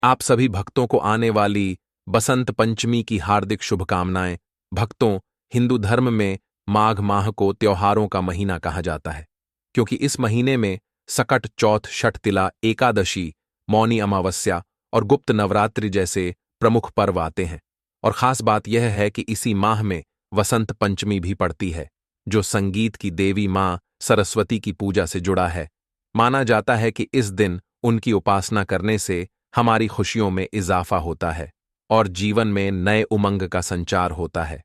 आप सभी भक्तों को आने वाली बसंत पंचमी की हार्दिक शुभकामनाएं। भक्तों, हिंदू धर्म में माघ माह को त्योहारों का महीना कहा जाता है, क्योंकि इस महीने में सकट चौथ, षठतिला, एकादशी, मौनी अमावस्या और गुप्त नवरात्रि जैसे प्रमुख पर्व आते हैं। और खास बात यह है कि इसी माह में वसंत पंचमी भी पड़ती है, जो संगीत की देवी मां सरस्वती की पूजा से जुड़ा है। माना जाता है कि इस दिन उनकी उपासना करने से हमारी खुशियों में इजाफा होता है और जीवन में नए उमंग का संचार होता है।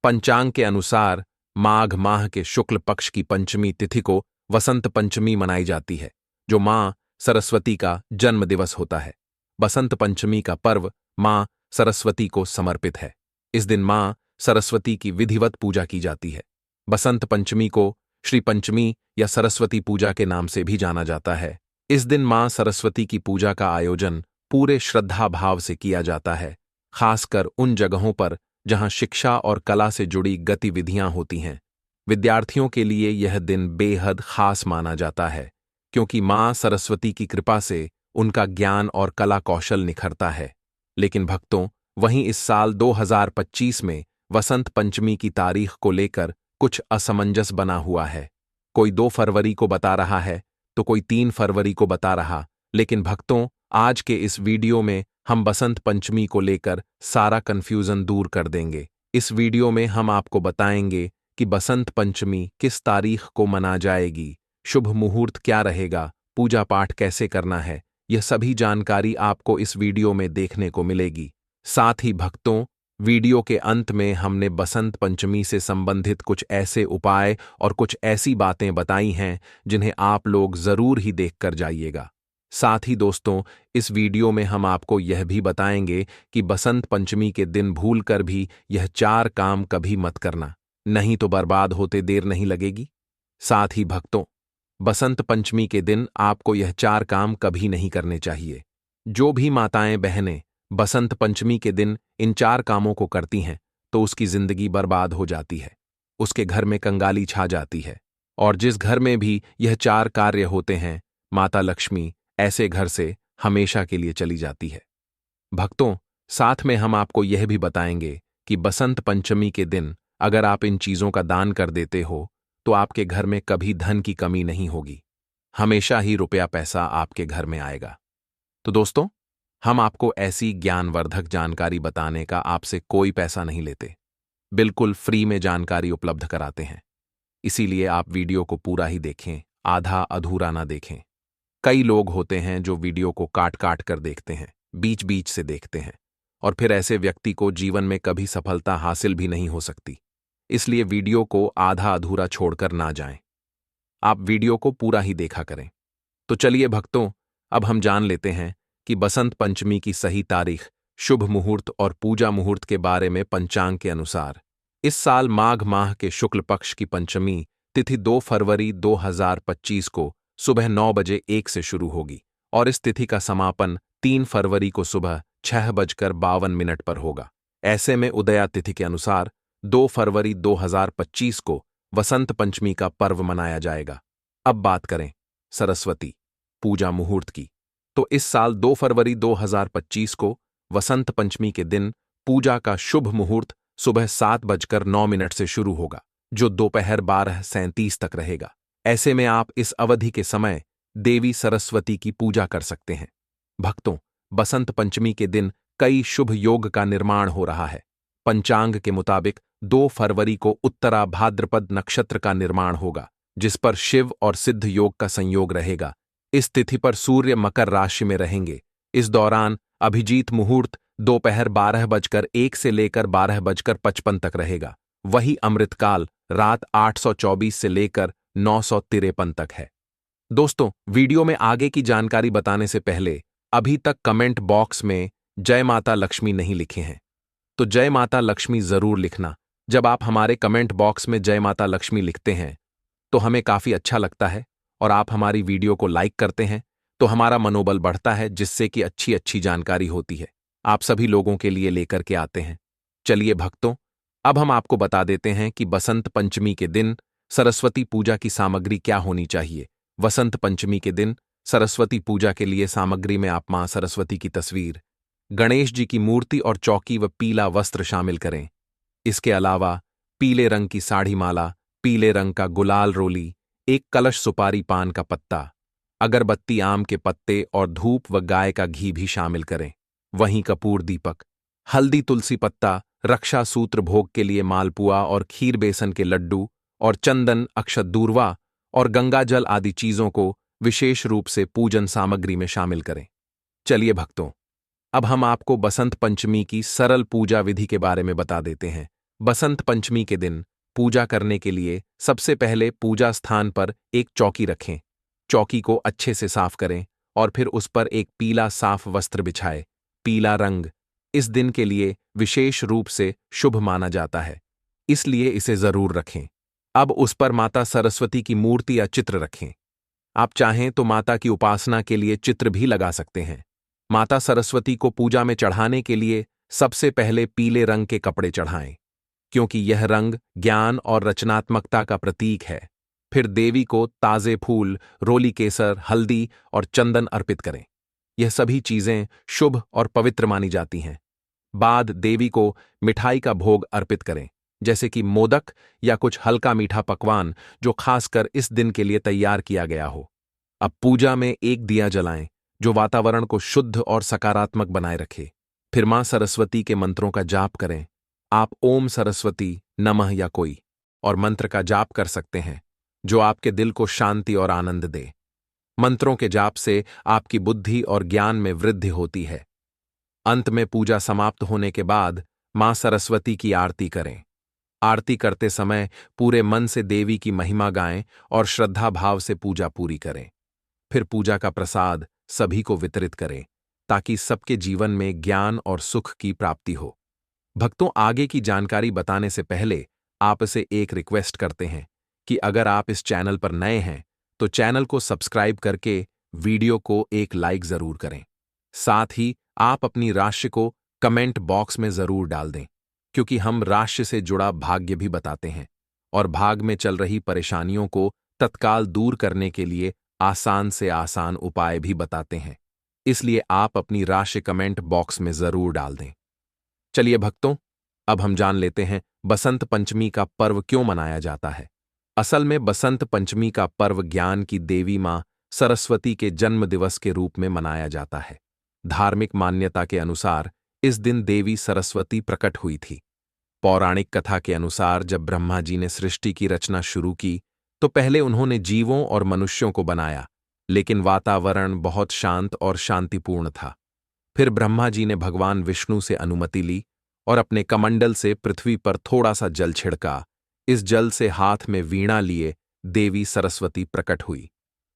पंचांग के अनुसार माघ माह के शुक्ल पक्ष की पंचमी तिथि को वसंत पंचमी मनाई जाती है, जो मां सरस्वती का जन्म दिवस होता है। बसंत पंचमी का पर्व मां सरस्वती को समर्पित है। इस दिन मां सरस्वती की विधिवत पूजा की जाती है। बसंत पंचमी को श्री पंचमी या सरस्वती पूजा के नाम से भी जाना जाता है। इस दिन मां सरस्वती की पूजा का आयोजन पूरे श्रद्धा भाव से किया जाता है, खासकर उन जगहों पर जहां शिक्षा और कला से जुड़ी गतिविधियां होती हैं। विद्यार्थियों के लिए यह दिन बेहद खास माना जाता है, क्योंकि मां सरस्वती की कृपा से उनका ज्ञान और कला कौशल निखरता है। लेकिन भक्तों, वहीं इस साल 2025 में वसंत पंचमी की तारीख को लेकर कुछ असमंजस बना हुआ है। कोई 2 फरवरी को बता रहा है तो कोई 3 फरवरी को बता रहा। लेकिन भक्तों, आज के इस वीडियो में हम बसंत पंचमी को लेकर सारा कंफ्यूजन दूर कर देंगे। इस वीडियो में हम आपको बताएंगे कि बसंत पंचमी किस तारीख को मना जाएगी, शुभ मुहूर्त क्या रहेगा, पूजा पाठ कैसे करना है, यह सभी जानकारी आपको इस वीडियो में देखने को मिलेगी। साथ ही भक्तों, वीडियो के अंत में हमने बसंत पंचमी से संबंधित कुछ ऐसे उपाय और कुछ ऐसी बातें बताई हैं जिन्हें आप लोग जरूर ही देखकर जाइएगा। साथ ही दोस्तों, इस वीडियो में हम आपको यह भी बताएंगे कि बसंत पंचमी के दिन भूलकर भी यह 4 काम कभी मत करना, नहीं तो बर्बाद होते देर नहीं लगेगी। साथ ही भक्तों, बसंत पंचमी के दिन आपको यह 4 काम कभी नहीं करने चाहिए। जो भी माताएं बहनें बसंत पंचमी के दिन इन 4 कामों को करती हैं तो उसकी जिंदगी बर्बाद हो जाती है, उसके घर में कंगाली छा जाती है। और जिस घर में भी यह 4 कार्य होते हैं, माता लक्ष्मी ऐसे घर से हमेशा के लिए चली जाती है। भक्तों, साथ में हम आपको यह भी बताएंगे कि बसंत पंचमी के दिन अगर आप इन चीजों का दान कर देते हो तो आपके घर में कभी धन की कमी नहीं होगी, हमेशा ही रुपया पैसा आपके घर में आएगा। तो दोस्तों, हम आपको ऐसी ज्ञानवर्धक जानकारी बताने का आपसे कोई पैसा नहीं लेते, बिल्कुल फ्री में जानकारी उपलब्ध कराते हैं। इसीलिए आप वीडियो को पूरा ही देखें, आधा अधूरा ना देखें। कई लोग होते हैं जो वीडियो को काट काट कर देखते हैं, बीच बीच से देखते हैं, और फिर ऐसे व्यक्ति को जीवन में कभी सफलता हासिल भी नहीं हो सकती। इसलिए वीडियो को आधा अधूरा छोड़कर ना जाएं, आप वीडियो को पूरा ही देखा करें। तो चलिए भक्तों, अब हम जान लेते हैं कि बसंत पंचमी की सही तारीख, शुभ मुहूर्त और पूजा मुहूर्त के बारे में। पंचांग के अनुसार इस साल माघ माह के शुक्ल पक्ष की पंचमी तिथि 2 फरवरी 2025 को सुबह 9 बजे 1 से शुरू होगी और इस तिथि का समापन 3 फरवरी को सुबह 6:52 पर होगा। ऐसे में उदया तिथि के अनुसार 2 फरवरी 2025 को वसंत पंचमी का पर्व मनाया जाएगा। अब बात करें सरस्वती पूजा मुहूर्त की, तो इस साल 2 फरवरी 2025 को वसंत पंचमी के दिन पूजा का शुभ मुहूर्त सुबह 7:09 से शुरू होगा, जो दोपहर 12:37 तक रहेगा। ऐसे में आप इस अवधि के समय देवी सरस्वती की पूजा कर सकते हैं। भक्तों, बसंत पंचमी के दिन कई शुभ योग का निर्माण हो रहा है। पंचांग के मुताबिक 2 फरवरी को उत्तरा भाद्रपद नक्षत्र का निर्माण होगा, जिस पर शिव और सिद्ध योग का संयोग रहेगा। इस तिथि पर सूर्य मकर राशि में रहेंगे। इस दौरान अभिजीत मुहूर्त दोपहर 12:01 से लेकर 12:55 तक रहेगा। वही अमृतकाल रात 8:24 से लेकर 9:53 तक है। दोस्तों, वीडियो में आगे की जानकारी बताने से पहले अभी तक कमेंट बॉक्स में जय माता लक्ष्मी नहीं लिखे हैं तो जय माता लक्ष्मी जरूर लिखना। जब आप हमारे कमेंट बॉक्स में जय माता लक्ष्मी लिखते हैं तो हमें काफी अच्छा लगता है, और आप हमारी वीडियो को लाइक करते हैं तो हमारा मनोबल बढ़ता है, जिससे कि अच्छी अच्छी जानकारी होती है आप सभी लोगों के लिए लेकर के आते हैं। चलिए भक्तों, अब हम आपको बता देते हैं कि बसंत पंचमी के दिन सरस्वती पूजा की सामग्री क्या होनी चाहिए। वसंत पंचमी के दिन सरस्वती पूजा के लिए सामग्री में आप मां सरस्वती की तस्वीर, गणेश जी की मूर्ति और चौकी व पीला वस्त्र शामिल करें। इसके अलावा पीले रंग की साड़ी माला, पीले रंग का गुलाल रोली, एक कलश सुपारी पान का पत्ता, अगरबत्ती आम के पत्ते और धूप व गाय का घी भी शामिल करें। वहीं कपूर दीपक, हल्दी तुलसी पत्ता, रक्षा सूत्र भोग के लिए मालपुआ और खीर बेसन के लड्डू और चंदन अक्षत दूर्वा और गंगाजल आदि चीजों को विशेष रूप से पूजन सामग्री में शामिल करें। चलिए भक्तों, अब हम आपको बसंत पंचमी की सरल पूजा विधि के बारे में बता देते हैं। बसंत पंचमी के दिन पूजा करने के लिए सबसे पहले पूजा स्थान पर एक चौकी रखें। चौकी को अच्छे से साफ करें और फिर उस पर एक पीला साफ वस्त्र बिछाएं। पीला रंग इस दिन के लिए विशेष रूप से शुभ माना जाता है, इसलिए इसे जरूर रखें। अब उस पर माता सरस्वती की मूर्ति या चित्र रखें। आप चाहें तो माता की उपासना के लिए चित्र भी लगा सकते हैं। माता सरस्वती को पूजा में चढ़ाने के लिए सबसे पहले पीले रंग के कपड़े चढ़ाएं, क्योंकि यह रंग ज्ञान और रचनात्मकता का प्रतीक है। फिर देवी को ताजे फूल, रोली केसर, हल्दी और चंदन अर्पित करें। यह सभी चीजें शुभ और पवित्र मानी जाती हैं। बाद देवी को मिठाई का भोग अर्पित करें, जैसे कि मोदक या कुछ हल्का मीठा पकवान जो खासकर इस दिन के लिए तैयार किया गया हो। अब पूजा में एक दिया जलाएं, जो वातावरण को शुद्ध और सकारात्मक बनाए रखे। फिर मां सरस्वती के मंत्रों का जाप करें। आप ओम सरस्वती नमः या कोई और मंत्र का जाप कर सकते हैं, जो आपके दिल को शांति और आनंद दे। मंत्रों के जाप से आपकी बुद्धि और ज्ञान में वृद्धि होती है। अंत में पूजा समाप्त होने के बाद मां सरस्वती की आरती करें। आरती करते समय पूरे मन से देवी की महिमा गाएं और श्रद्धा भाव से पूजा पूरी करें। फिर पूजा का प्रसाद सभी को वितरित करें, ताकि सबके जीवन में ज्ञान और सुख की प्राप्ति हो। भक्तों, आगे की जानकारी बताने से पहले आपसे एक रिक्वेस्ट करते हैं कि अगर आप इस चैनल पर नए हैं तो चैनल को सब्सक्राइब करके वीडियो को एक लाइक जरूर करें। साथ ही आप अपनी राशि को कमेंट बॉक्स में जरूर डाल दें, क्योंकि हम राशि से जुड़ा भाग्य भी बताते हैं और भाग में चल रही परेशानियों को तत्काल दूर करने के लिए आसान से आसान उपाय भी बताते हैं। इसलिए आप अपनी राशि कमेंट बॉक्स में जरूर डाल दें। चलिए भक्तों, अब हम जान लेते हैं बसंत पंचमी का पर्व क्यों मनाया जाता है। असल में बसंत पंचमी का पर्व ज्ञान की देवी मां सरस्वती के जन्म दिवस के रूप में मनाया जाता है। धार्मिक मान्यता के अनुसार इस दिन देवी सरस्वती प्रकट हुई थी। पौराणिक कथा के अनुसार जब ब्रह्मा जी ने सृष्टि की रचना शुरू की तो पहले उन्होंने जीवों और मनुष्यों को बनाया, लेकिन वातावरण बहुत शांत और शांतिपूर्ण था। फिर ब्रह्मा जी ने भगवान विष्णु से अनुमति ली और अपने कमंडल से पृथ्वी पर थोड़ा सा जल छिड़का। इस जल से हाथ में वीणा लिए देवी सरस्वती प्रकट हुई।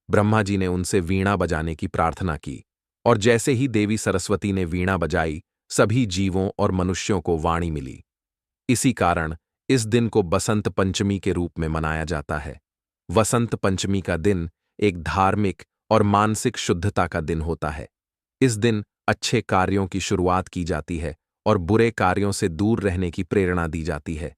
ब्रह्मा जी ने उनसे वीणा बजाने की प्रार्थना की और जैसे ही देवी सरस्वती ने वीणा बजाई, सभी जीवों और मनुष्यों को वाणी मिली। इसी कारण इस दिन को बसंत पंचमी के रूप में मनाया जाता है। वसंत पंचमी का दिन एक धार्मिक और मानसिक शुद्धता का दिन होता है। इस दिन अच्छे कार्यों की शुरुआत की जाती है और बुरे कार्यों से दूर रहने की प्रेरणा दी जाती है।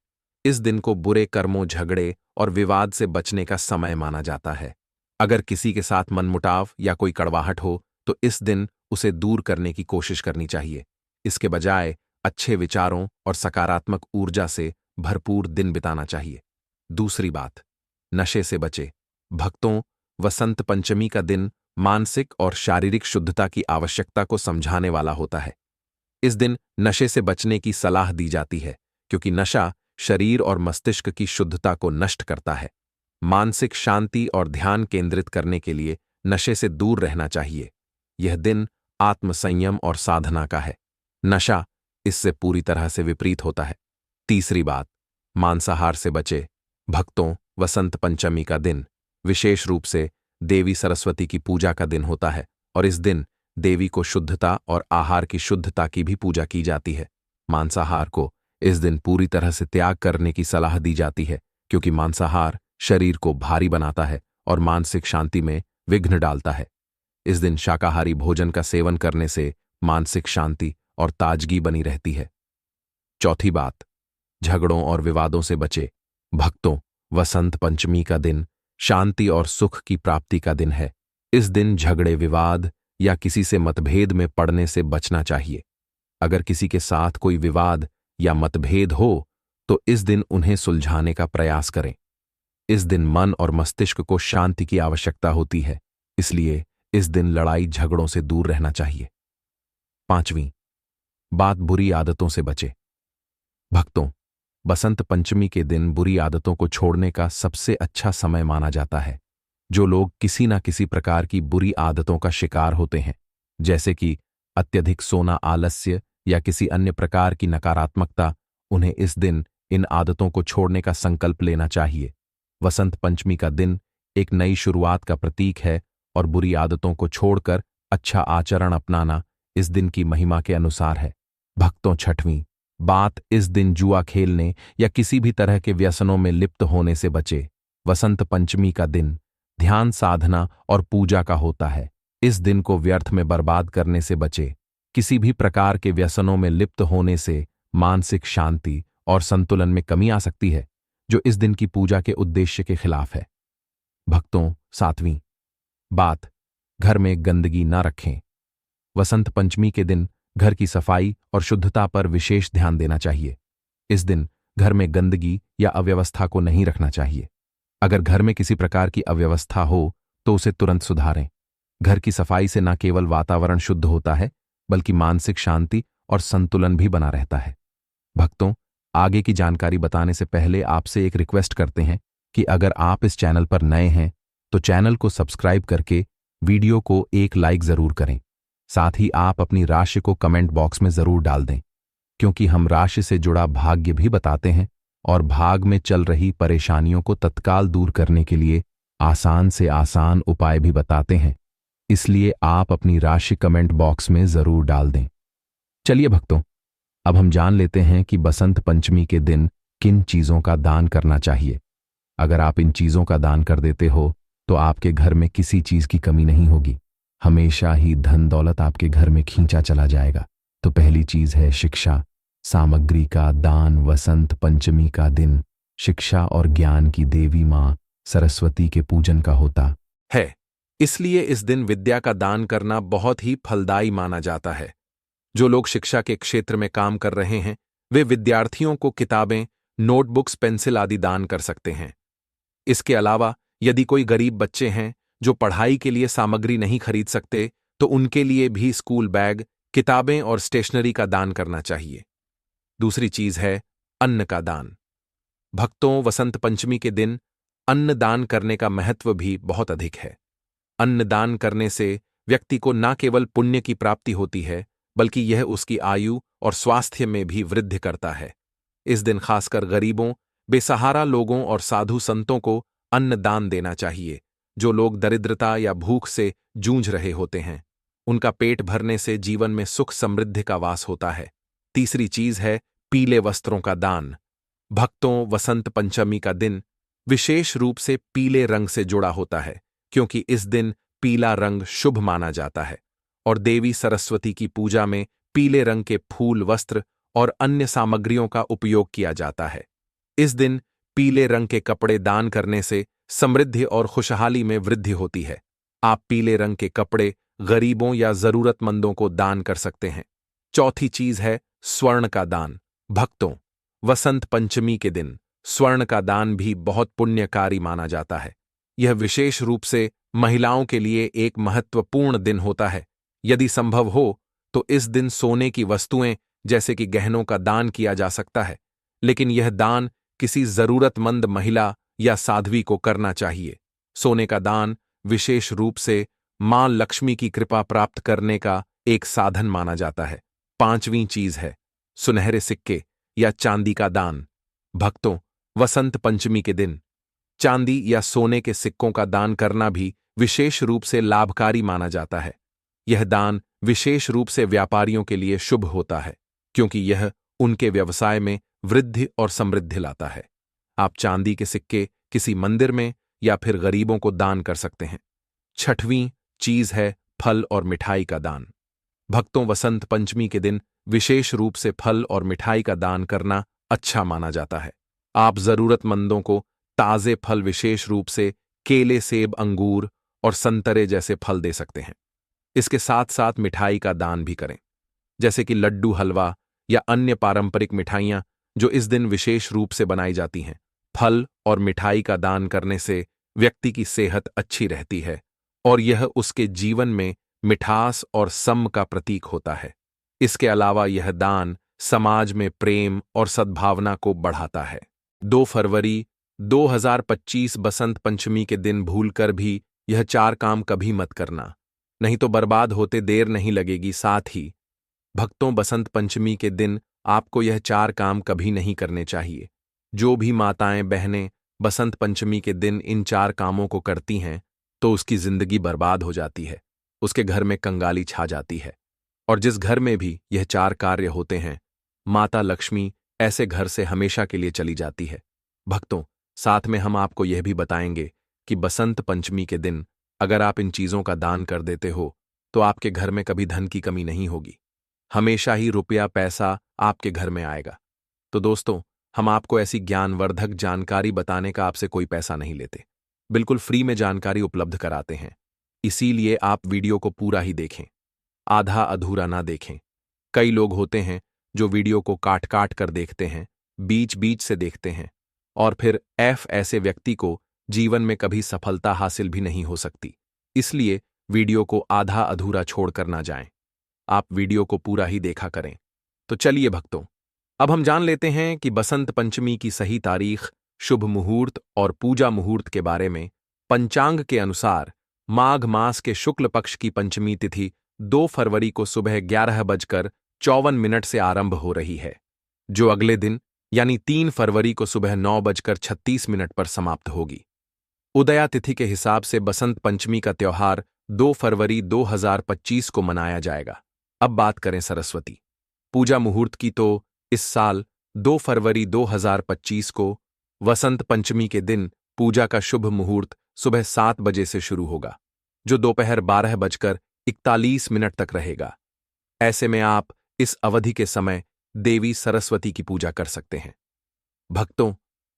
इस दिन को बुरे कर्मों, झगड़े और विवाद से बचने का समय माना जाता है। अगर किसी के साथ मनमुटाव या कोई कड़वाहट हो तो इस दिन उसे दूर करने की कोशिश करनी चाहिए। इसके बजाय अच्छे विचारों और सकारात्मक ऊर्जा से भरपूर दिन बिताना चाहिए। दूसरी बात, नशे से बचे। भक्तों, वसंत पंचमी का दिन मानसिक और शारीरिक शुद्धता की आवश्यकता को समझाने वाला होता है। इस दिन नशे से बचने की सलाह दी जाती है, क्योंकि नशा शरीर और मस्तिष्क की शुद्धता को नष्ट करता है। मानसिक शांति और ध्यान केंद्रित करने के लिए नशे से दूर रहना चाहिए। यह दिन आत्मसंयम और साधना का है। नशा इससे पूरी तरह से विपरीत होता है। तीसरी बात, मांसाहार से बचे। भक्तों, वसंत पंचमी का दिन विशेष रूप से देवी सरस्वती की पूजा का दिन होता है और इस दिन देवी को शुद्धता और आहार की शुद्धता की भी पूजा की जाती है। मांसाहार को इस दिन पूरी तरह से त्याग करने की सलाह दी जाती है, क्योंकि मांसाहार शरीर को भारी बनाता है और मानसिक शांति में विघ्न डालता है। इस दिन शाकाहारी भोजन का सेवन करने से मानसिक शांति और ताजगी बनी रहती है। चौथी बात, झगड़ों और विवादों से बचे। भक्तों, वसंत पंचमी का दिन शांति और सुख की प्राप्ति का दिन है। इस दिन झगड़े विवाद या किसी से मतभेद में पड़ने से बचना चाहिए। अगर किसी के साथ कोई विवाद या मतभेद हो तो इस दिन उन्हें सुलझाने का प्रयास करें। इस दिन मन और मस्तिष्क को शांति की आवश्यकता होती है, इसलिए इस दिन लड़ाई झगड़ों से दूर रहना चाहिए। 5वीं बात, बुरी आदतों से बचे। भक्तों, बसंत पंचमी के दिन बुरी आदतों को छोड़ने का सबसे अच्छा समय माना जाता है। जो लोग किसी न किसी प्रकार की बुरी आदतों का शिकार होते हैं, जैसे कि अत्यधिक सोना, आलस्य या किसी अन्य प्रकार की नकारात्मकता, उन्हें इस दिन इन आदतों को छोड़ने का संकल्प लेना चाहिए। वसंत पंचमी का दिन एक नई शुरुआत का प्रतीक है और बुरी आदतों को छोड़कर अच्छा आचरण अपनाना इस दिन की महिमा के अनुसार है। भक्तों, 6वीं बात, इस दिन जुआ खेलने या किसी भी तरह के व्यसनों में लिप्त होने से बचे। वसंत पंचमी का दिन ध्यान साधना और पूजा का होता है। इस दिन को व्यर्थ में बर्बाद करने से बचे। किसी भी प्रकार के व्यसनों में लिप्त होने से मानसिक शांति और संतुलन में कमी आ सकती है, जो इस दिन की पूजा के उद्देश्य के खिलाफ है। भक्तों, 7वीं बात, घर में गंदगी न रखें। वसंत पंचमी के दिन घर की सफाई और शुद्धता पर विशेष ध्यान देना चाहिए। इस दिन घर में गंदगी या अव्यवस्था को नहीं रखना चाहिए। अगर घर में किसी प्रकार की अव्यवस्था हो तो उसे तुरंत सुधारें। घर की सफाई से न केवल वातावरण शुद्ध होता है, बल्कि मानसिक शांति और संतुलन भी बना रहता है। भक्तों, आगे की जानकारी बताने से पहले आपसे एक रिक्वेस्ट करते हैं कि अगर आप इस चैनल पर नए हैं तो चैनल को सब्सक्राइब करके वीडियो को एक लाइक जरूर करें। साथ ही आप अपनी राशि को कमेंट बॉक्स में जरूर डाल दें, क्योंकि हम राशि से जुड़ा भाग्य भी बताते हैं और भाग में चल रही परेशानियों को तत्काल दूर करने के लिए आसान से आसान उपाय भी बताते हैं। इसलिए आप अपनी राशि कमेंट बॉक्स में जरूर डाल दें। चलिए भक्तों, अब हम जान लेते हैं कि बसंत पंचमी के दिन किन चीजों का दान करना चाहिए। अगर आप इन चीजों का दान कर देते हो तो आपके घर में किसी चीज की कमी नहीं होगी। हमेशा ही धन दौलत आपके घर में खींचा चला जाएगा। तो पहली चीज है शिक्षा सामग्री का दान। वसंत पंचमी का दिन शिक्षा और ज्ञान की देवी मां सरस्वती के पूजन का होता है, इसलिए इस दिन विद्या का दान करना बहुत ही फलदायी माना जाता है। जो लोग शिक्षा के क्षेत्र में काम कर रहे हैं, वे विद्यार्थियों को किताबें, नोटबुक्स, पेंसिल आदि दान कर सकते हैं। इसके अलावा यदि कोई गरीब बच्चे हैं जो पढ़ाई के लिए सामग्री नहीं खरीद सकते, तो उनके लिए भी स्कूल बैग, किताबें और स्टेशनरी का दान करना चाहिए। दूसरी चीज है अन्न का दान। भक्तों, वसंत पंचमी के दिन अन्न दान करने का महत्व भी बहुत अधिक है। अन्न दान करने से व्यक्ति को न केवल पुण्य की प्राप्ति होती है, बल्कि यह उसकी आयु और स्वास्थ्य में भी वृद्धि करता है। इस दिन खासकर गरीबों, बेसहारा लोगों और साधु संतों को अन्न दान देना चाहिए। जो लोग दरिद्रता या भूख से जूझ रहे होते हैं, उनका पेट भरने से जीवन में सुख समृद्धि का वास होता है। तीसरी चीज है पीले वस्त्रों का दान। भक्तों, वसंत पंचमी का दिन विशेष रूप से पीले रंग से जुड़ा होता है, क्योंकि इस दिन पीला रंग शुभ माना जाता है और देवी सरस्वती की पूजा में पीले रंग के फूल, वस्त्र और अन्य सामग्रियों का उपयोग किया जाता है। इस दिन पीले रंग के कपड़े दान करने से समृद्धि और खुशहाली में वृद्धि होती है। आप पीले रंग के कपड़े गरीबों या जरूरतमंदों को दान कर सकते हैं। चौथी चीज है स्वर्ण का दान। भक्तों, वसंत पंचमी के दिन स्वर्ण का दान भी बहुत पुण्यकारी माना जाता है। यह विशेष रूप से महिलाओं के लिए एक महत्वपूर्ण दिन होता है। यदि संभव हो तो इस दिन सोने की वस्तुएं जैसे कि गहनों का दान किया जा सकता है, लेकिन यह दान किसी जरूरतमंद महिला या साध्वी को करना चाहिए। सोने का दान विशेष रूप से मां लक्ष्मी की कृपा प्राप्त करने का एक साधन माना जाता है। 5वीं चीज है सुनहरे सिक्के या चांदी का दान। भक्तों, वसंत पंचमी के दिन चांदी या सोने के सिक्कों का दान करना भी विशेष रूप से लाभकारी माना जाता है। यह दान विशेष रूप से व्यापारियों के लिए शुभ होता है, क्योंकि यह उनके व्यवसाय में वृद्धि और समृद्धि लाता है। आप चांदी के सिक्के किसी मंदिर में या फिर गरीबों को दान कर सकते हैं। 6वीं चीज है फल और मिठाई का दान। भक्तों, वसंत पंचमी के दिन विशेष रूप से फल और मिठाई का दान करना अच्छा माना जाता है। आप जरूरतमंदों को ताजे फल, विशेष रूप से केले, सेब, अंगूर और संतरे जैसे फल दे सकते हैं। इसके साथ साथ मिठाई का दान भी करें, जैसे कि लड्डू, हलवा या अन्य पारंपरिक मिठाइयाँ जो इस दिन विशेष रूप से बनाई जाती हैं। फल और मिठाई का दान करने से व्यक्ति की सेहत अच्छी रहती है और यह उसके जीवन में मिठास और सम का प्रतीक होता है। इसके अलावा यह दान समाज में प्रेम और सद्भावना को बढ़ाता है। 2 फरवरी 2025 बसंत पंचमी के दिन भूलकर भी यह 4 काम कभी मत करना, नहीं तो बर्बाद होते देर नहीं लगेगी। साथ ही भक्तों, बसंत पंचमी के दिन आपको यह 4 काम कभी नहीं करने चाहिए। जो भी माताएं बहनें बसंत पंचमी के दिन इन 4 कामों को करती हैं तो उसकी जिंदगी बर्बाद हो जाती है, उसके घर में कंगाली छा जाती है। और जिस घर में भी यह 4 कार्य होते हैं, माता लक्ष्मी ऐसे घर से हमेशा के लिए चली जाती है। भक्तों, साथ में हम आपको यह भी बताएंगे कि बसंत पंचमी के दिन अगर आप इन चीजों का दान कर देते हो तो आपके घर में कभी धन की कमी नहीं होगी, हमेशा ही रुपया पैसा आपके घर में आएगा। तो दोस्तों, हम आपको ऐसी ज्ञानवर्धक जानकारी बताने का आपसे कोई पैसा नहीं लेते, बिल्कुल फ्री में जानकारी उपलब्ध कराते हैं। इसीलिए आप वीडियो को पूरा ही देखें, आधा अधूरा ना देखें। कई लोग होते हैं जो वीडियो को काट काट कर देखते हैं, बीच बीच से देखते हैं और फिर ऐसे व्यक्ति को जीवन में कभी सफलता हासिल भी नहीं हो सकती। इसलिए वीडियो को आधा अधूरा छोड़कर ना जाएं, आप वीडियो को पूरा ही देखा करें। तो चलिए भक्तों, अब हम जान लेते हैं कि बसंत पंचमी की सही तारीख, शुभ मुहूर्त और पूजा मुहूर्त के बारे में। पंचांग के अनुसार माघ मास के शुक्ल पक्ष की पंचमी तिथि 2 फरवरी को सुबह 11:54 से आरंभ हो रही है, जो अगले दिन यानी 3 फरवरी को सुबह 9:36 पर समाप्त होगी। उदया तिथि के हिसाब से बसंत पंचमी का त्योहार 2 फरवरी 2025 को मनाया जाएगा। अब बात करें सरस्वती पूजा मुहूर्त की, तो इस साल 2 फरवरी 2025 को वसंत पंचमी के दिन पूजा का शुभ मुहूर्त सुबह 7 बजे से शुरू होगा, जो दोपहर 12:41 तक रहेगा। ऐसे में आप इस अवधि के समय देवी सरस्वती की पूजा कर सकते हैं। भक्तों,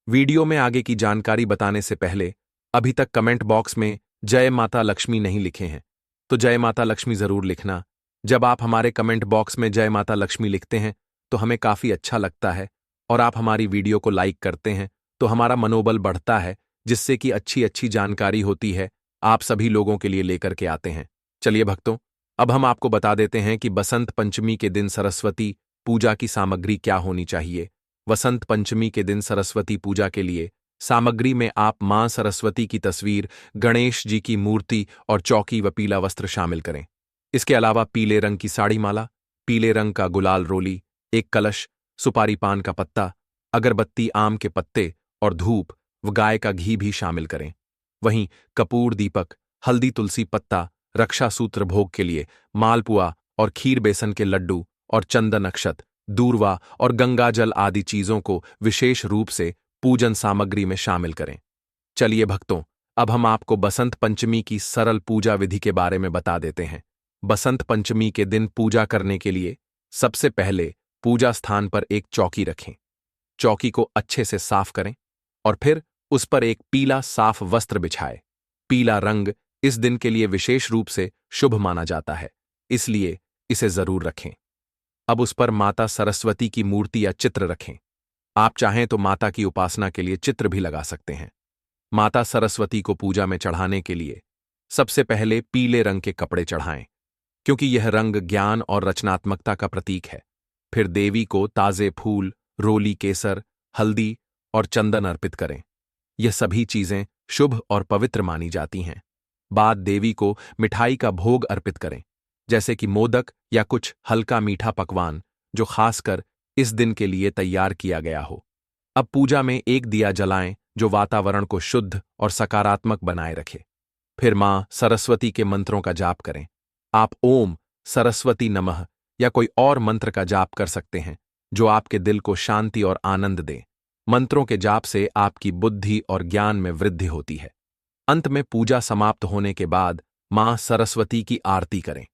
वीडियो में आगे की जानकारी बताने से पहले अभी तक कमेंट बॉक्स में जय माता लक्ष्मी नहीं लिखे हैं तो जय माता लक्ष्मी जरूर लिखना। जब आप हमारे कमेंट बॉक्स में जय माता लक्ष्मी लिखते हैं तो हमें काफी अच्छा लगता है और आप हमारी वीडियो को लाइक करते हैं तो हमारा मनोबल बढ़ता है, जिससे कि अच्छी अच्छी जानकारी होती है आप सभी लोगों के लिए लेकर के आते हैं। चलिए भक्तों, अब हम आपको बता देते हैं कि बसंत पंचमी के दिन सरस्वती पूजा की सामग्री क्या होनी चाहिए। वसंत पंचमी के दिन सरस्वती पूजा के लिए सामग्री में आप मां सरस्वती की तस्वीर, गणेश जी की मूर्ति और चौकी व पीला वस्त्र शामिल करें। इसके अलावा पीले रंग की साड़ी माला, पीले रंग का गुलाल रोली, एक कलश, सुपारी पान का पत्ता, अगरबत्ती, आम के पत्ते और धूप व गाय का घी भी शामिल करें। वहीं कपूर, दीपक, हल्दी, तुलसी पत्ता, रक्षा सूत्र भोग के लिए, मालपुआ और खीर, बेसन के लड्डू और चंदन अक्षत, दूर्वा और गंगाजल आदि चीजों को विशेष रूप से पूजन सामग्री में शामिल करें। चलिए भक्तों, अब हम आपको बसंत पंचमी की सरल पूजा विधि के बारे में बता देते हैं। बसंत पंचमी के दिन पूजा करने के लिए सबसे पहले पूजा स्थान पर एक चौकी रखें। चौकी को अच्छे से साफ करें और फिर उस पर एक पीला साफ वस्त्र बिछाएं। पीला रंग इस दिन के लिए विशेष रूप से शुभ माना जाता है, इसलिए इसे जरूर रखें। अब उस पर माता सरस्वती की मूर्ति या चित्र रखें। आप चाहें तो माता की उपासना के लिए चित्र भी लगा सकते हैं। माता सरस्वती को पूजा में चढ़ाने के लिए सबसे पहले पीले रंग के कपड़े चढ़ाएं, क्योंकि यह रंग ज्ञान और रचनात्मकता का प्रतीक है। फिर देवी को ताजे फूल, रोली, केसर, हल्दी और चंदन अर्पित करें। यह सभी चीजें शुभ और पवित्र मानी जाती हैं। बाद देवी को मिठाई का भोग अर्पित करें, जैसे कि मोदक या कुछ हल्का मीठा पकवान जो खासकर इस दिन के लिए तैयार किया गया हो। अब पूजा में एक दिया जलाएं जो वातावरण को शुद्ध और सकारात्मक बनाए रखे। फिर मां सरस्वती के मंत्रों का जाप करें। आप ओम सरस्वती नमः या कोई और मंत्र का जाप कर सकते हैं जो आपके दिल को शांति और आनंद दे। मंत्रों के जाप से आपकी बुद्धि और ज्ञान में वृद्धि होती है। अंत में पूजा समाप्त होने के बाद मां सरस्वती की आरती करें।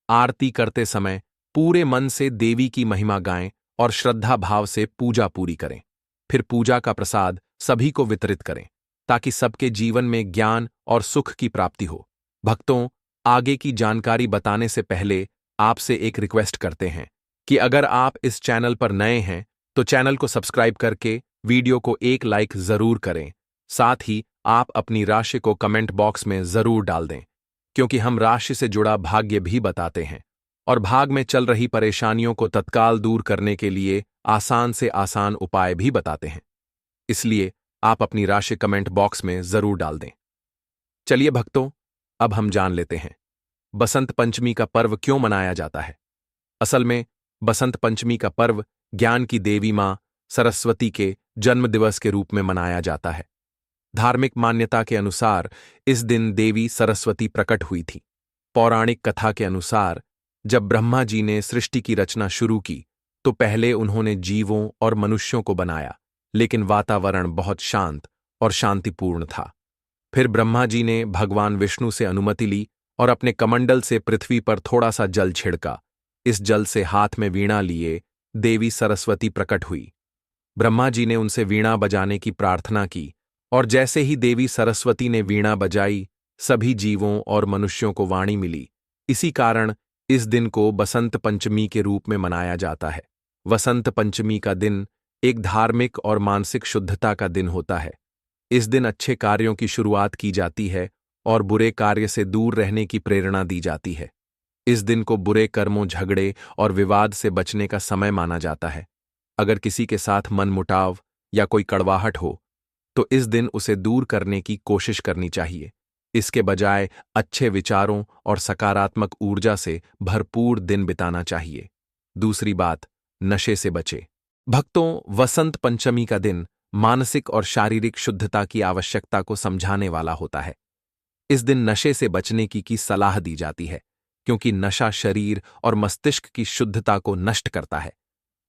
आरती करते समय पूरे मन से देवी की महिमा गाएं और श्रद्धा भाव से पूजा पूरी करें। फिर पूजा का प्रसाद सभी को वितरित करें ताकि सबके जीवन में ज्ञान और सुख की प्राप्ति हो। भक्तों, आगे की जानकारी बताने से पहले आपसे एक रिक्वेस्ट करते हैं कि अगर आप इस चैनल पर नए हैं तो चैनल को सब्सक्राइब करके वीडियो को एक लाइक जरूर करें। साथ ही आप अपनी राशि को कमेंट बॉक्स में जरूर डाल दें, क्योंकि हम राशि से जुड़ा भाग्य भी बताते हैं और भाग में चल रही परेशानियों को तत्काल दूर करने के लिए आसान से आसान उपाय भी बताते हैं। इसलिए आप अपनी राशि कमेंट बॉक्स में जरूर डाल दें। चलिए भक्तों, अब हम जान लेते हैं बसंत पंचमी का पर्व क्यों मनाया जाता है। असल में बसंत पंचमी का पर्व ज्ञान की देवी मां सरस्वती के जन्म दिवस के रूप में मनाया जाता है। धार्मिक मान्यता के अनुसार इस दिन देवी सरस्वती प्रकट हुई थी। पौराणिक कथा के अनुसार जब ब्रह्मा जी ने सृष्टि की रचना शुरू की तो पहले उन्होंने जीवों और मनुष्यों को बनाया, लेकिन वातावरण बहुत शांत और शांतिपूर्ण था। फिर ब्रह्मा जी ने भगवान विष्णु से अनुमति ली और अपने कमंडल से पृथ्वी पर थोड़ा सा जल छिड़का। इस जल से हाथ में वीणा लिए देवी सरस्वती प्रकट हुई। ब्रह्मा जी ने उनसे वीणा बजाने की प्रार्थना की और जैसे ही देवी सरस्वती ने वीणा बजाई, सभी जीवों और मनुष्यों को वाणी मिली। इसी कारण इस दिन को बसंत पंचमी के रूप में मनाया जाता है। वसंत पंचमी का दिन एक धार्मिक और मानसिक शुद्धता का दिन होता है। इस दिन अच्छे कार्यों की शुरुआत की जाती है और बुरे कार्य से दूर रहने की प्रेरणा दी जाती है। इस दिन को बुरे कर्मों, झगड़े और विवाद से बचने का समय माना जाता है। अगर किसी के साथ मनमुटाव या कोई कड़वाहट हो तो इस दिन उसे दूर करने की कोशिश करनी चाहिए। इसके बजाय अच्छे विचारों और सकारात्मक ऊर्जा से भरपूर दिन बिताना चाहिए। दूसरी बात, नशे से बचे। भक्तों, वसंत पंचमी का दिन मानसिक और शारीरिक शुद्धता की आवश्यकता को समझाने वाला होता है। इस दिन नशे से बचने की सलाह दी जाती है, क्योंकि नशा शरीर और मस्तिष्क की शुद्धता को नष्ट करता है।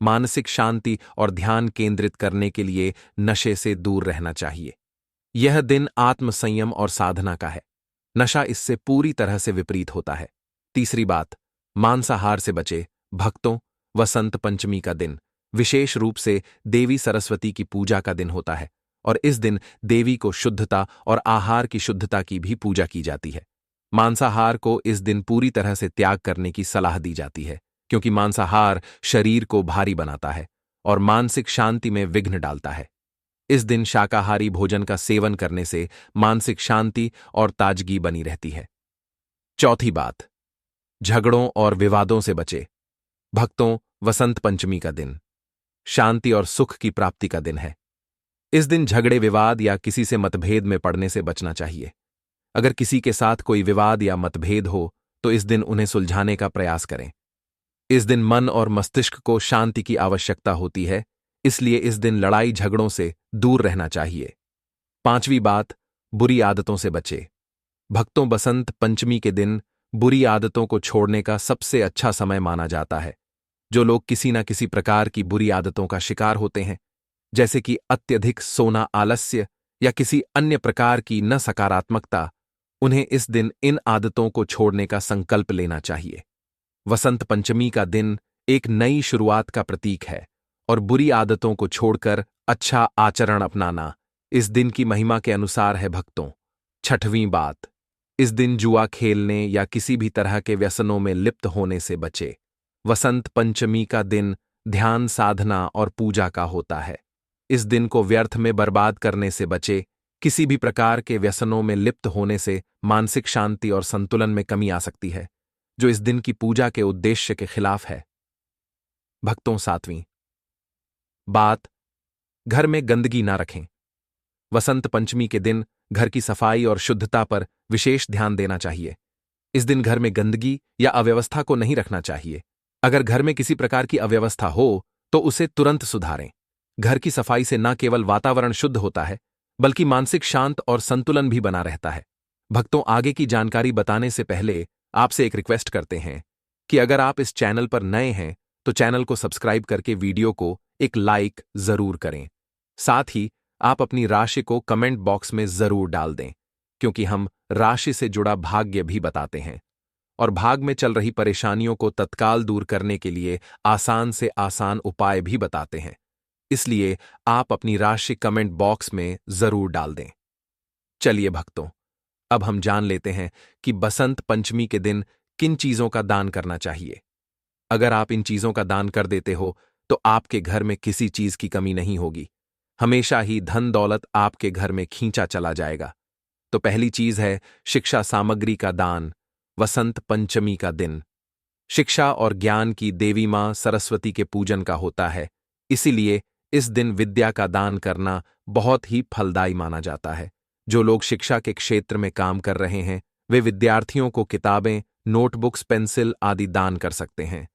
मानसिक शांति और ध्यान केंद्रित करने के लिए नशे से दूर रहना चाहिए। यह दिन आत्मसंयम और साधना का है। नशा इससे पूरी तरह से विपरीत होता है। तीसरी बात, मांसाहार से बचे। भक्तों, वसंत पंचमी का दिन विशेष रूप से देवी सरस्वती की पूजा का दिन होता है और इस दिन देवी को शुद्धता और आहार की शुद्धता की भी पूजा की जाती है। मांसाहार को इस दिन पूरी तरह से त्याग करने की सलाह दी जाती है, क्योंकि मांसाहार शरीर को भारी बनाता है और मानसिक शांति में विघ्न डालता है। इस दिन शाकाहारी भोजन का सेवन करने से मानसिक शांति और ताजगी बनी रहती है। चौथी बात, झगड़ों और विवादों से बचे। भक्तों, वसंत पंचमी का दिन शांति और सुख की प्राप्ति का दिन है। इस दिन झगड़े, विवाद या किसी से मतभेद में पड़ने से बचना चाहिए। अगर किसी के साथ कोई विवाद या मतभेद हो तो इस दिन उन्हें सुलझाने का प्रयास करें। इस दिन मन और मस्तिष्क को शांति की आवश्यकता होती है, इसलिए इस दिन लड़ाई झगड़ों से दूर रहना चाहिए। पांचवी बात, बुरी आदतों से बचे। भक्तों, बसंत पंचमी के दिन बुरी आदतों को छोड़ने का सबसे अच्छा समय माना जाता है। जो लोग किसी न किसी प्रकार की बुरी आदतों का शिकार होते हैं, जैसे कि अत्यधिक सोना, आलस्य या किसी अन्य प्रकार की न सकारात्मकता, उन्हें इस दिन इन आदतों को छोड़ने का संकल्प लेना चाहिए। वसंत पंचमी का दिन एक नई शुरुआत का प्रतीक है और बुरी आदतों को छोड़कर अच्छा आचरण अपनाना इस दिन की महिमा के अनुसार है। भक्तों, छठवीं बात, इस दिन जुआ खेलने या किसी भी तरह के व्यसनों में लिप्त होने से बचे। वसंत पंचमी का दिन ध्यान, साधना और पूजा का होता है। इस दिन को व्यर्थ में बर्बाद करने से बचे। किसी भी प्रकार के व्यसनों में लिप्त होने से मानसिक शांति और संतुलन में कमी आ सकती है, जो इस दिन की पूजा के उद्देश्य के खिलाफ है। भक्तों, सातवीं बात, घर में गंदगी ना रखें। वसंत पंचमी के दिन घर की सफाई और शुद्धता पर विशेष ध्यान देना चाहिए। इस दिन घर में गंदगी या अव्यवस्था को नहीं रखना चाहिए। अगर घर में किसी प्रकार की अव्यवस्था हो तो उसे तुरंत सुधारें। घर की सफाई से न केवल वातावरण शुद्ध होता है, बल्कि मानसिक शांत और संतुलन भी बना रहता है। भक्तों, आगे की जानकारी बताने से पहले आपसे एक रिक्वेस्ट करते हैं कि अगर आप इस चैनल पर नए हैं तो चैनल को सब्सक्राइब करके वीडियो को एक लाइक जरूर करें। साथ ही आप अपनी राशि को कमेंट बॉक्स में जरूर डाल दें, क्योंकि हम राशि से जुड़ा भाग्य भी बताते हैं और भाग में चल रही परेशानियों को तत्काल दूर करने के लिए आसान से आसान उपाय भी बताते हैं। इसलिए आप अपनी राशि कमेंट बॉक्स में जरूर डाल दें। चलिए भक्तों, अब हम जान लेते हैं कि बसंत पंचमी के दिन किन चीजों का दान करना चाहिए। अगर आप इन चीजों का दान कर देते हो तो आपके घर में किसी चीज की कमी नहीं होगी। हमेशा ही धन दौलत आपके घर में खींचा चला जाएगा। तो पहली चीज है शिक्षा सामग्री का दान। वसंत पंचमी का दिन शिक्षा और ज्ञान की देवी मां सरस्वती के पूजन का होता है, इसीलिए इस दिन विद्या का दान करना बहुत ही फलदायी माना जाता है। जो लोग शिक्षा के क्षेत्र में काम कर रहे हैं वे विद्यार्थियों को किताबें, नोटबुक्स, पेंसिल आदि दान कर सकते हैं।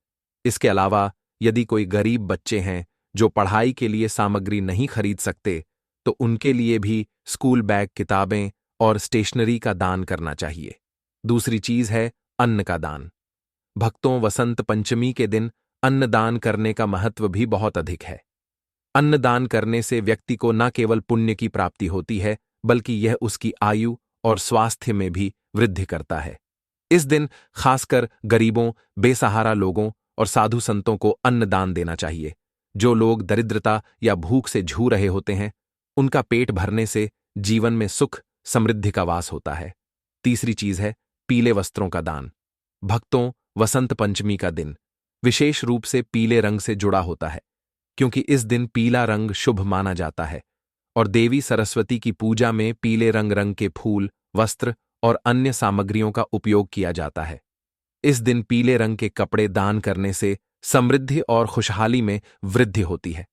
इसके अलावा यदि कोई गरीब बच्चे हैं जो पढ़ाई के लिए सामग्री नहीं खरीद सकते तो उनके लिए भी स्कूल बैग, किताबें और स्टेशनरी का दान करना चाहिए। दूसरी चीज है अन्न का दान। भक्तों, वसंत पंचमी के दिन अन्नदान करने का महत्व भी बहुत अधिक है। अन्नदान करने से व्यक्ति को न केवल पुण्य की प्राप्ति होती है बल्कि यह उसकी आयु और स्वास्थ्य में भी वृद्धि करता है। इस दिन खासकर गरीबों, बेसहारा लोगों और साधु संतों को अन्नदान देना चाहिए। जो लोग दरिद्रता या भूख से जूझ रहे होते हैं उनका पेट भरने से जीवन में सुख समृद्धि का वास होता है। तीसरी चीज है पीले वस्त्रों का दान। भक्तों, वसंत पंचमी का दिन विशेष रूप से पीले रंग से जुड़ा होता है, क्योंकि इस दिन पीला रंग शुभ माना जाता है और देवी सरस्वती की पूजा में पीले रंग के फूल, वस्त्र और अन्य सामग्रियों का उपयोग किया जाता है। इस दिन पीले रंग के कपड़े दान करने से समृद्धि और खुशहाली में वृद्धि होती है।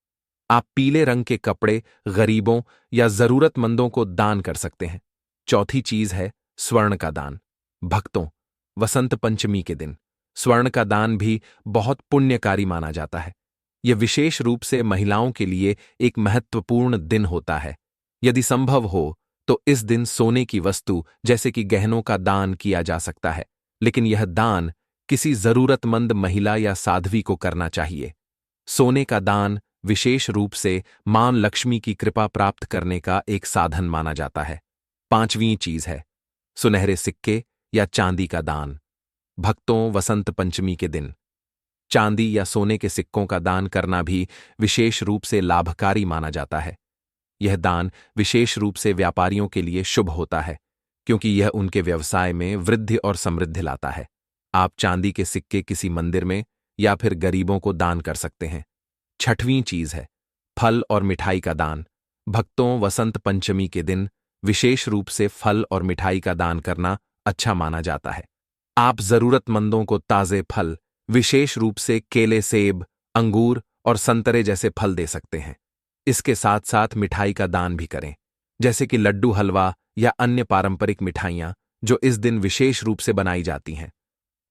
आप पीले रंग के कपड़े गरीबों या जरूरतमंदों को दान कर सकते हैं। चौथी चीज है स्वर्ण का दान। भक्तों, वसंत पंचमी के दिन स्वर्ण का दान भी बहुत पुण्यकारी माना जाता है। यह विशेष रूप से महिलाओं के लिए एक महत्वपूर्ण दिन होता है। यदि संभव हो तो इस दिन सोने की वस्तु जैसे कि गहनों का दान किया जा सकता है, लेकिन यह दान किसी जरूरतमंद महिला या साध्वी को करना चाहिए। सोने का दान विशेष रूप से मां लक्ष्मी की कृपा प्राप्त करने का एक साधन माना जाता है। पांचवीं चीज है सुनहरे सिक्के या चांदी का दान। भक्तों, वसंत पंचमी के दिन चांदी या सोने के सिक्कों का दान करना भी विशेष रूप से लाभकारी माना जाता है। यह दान विशेष रूप से व्यापारियों के लिए शुभ होता है, क्योंकि यह उनके व्यवसाय में वृद्धि और समृद्धि लाता है। आप चांदी के सिक्के किसी मंदिर में या फिर गरीबों को दान कर सकते हैं। छठवीं चीज है फल और मिठाई का दान। भक्तों, वसंत पंचमी के दिन विशेष रूप से फल और मिठाई का दान करना अच्छा माना जाता है। आप जरूरतमंदों को ताजे फल, विशेष रूप से केले, सेब, अंगूर और संतरे जैसे फल दे सकते हैं। इसके साथ साथ मिठाई का दान भी करें, जैसे कि लड्डू, हलवा या अन्य पारंपरिक मिठाइयां जो इस दिन विशेष रूप से बनाई जाती हैं।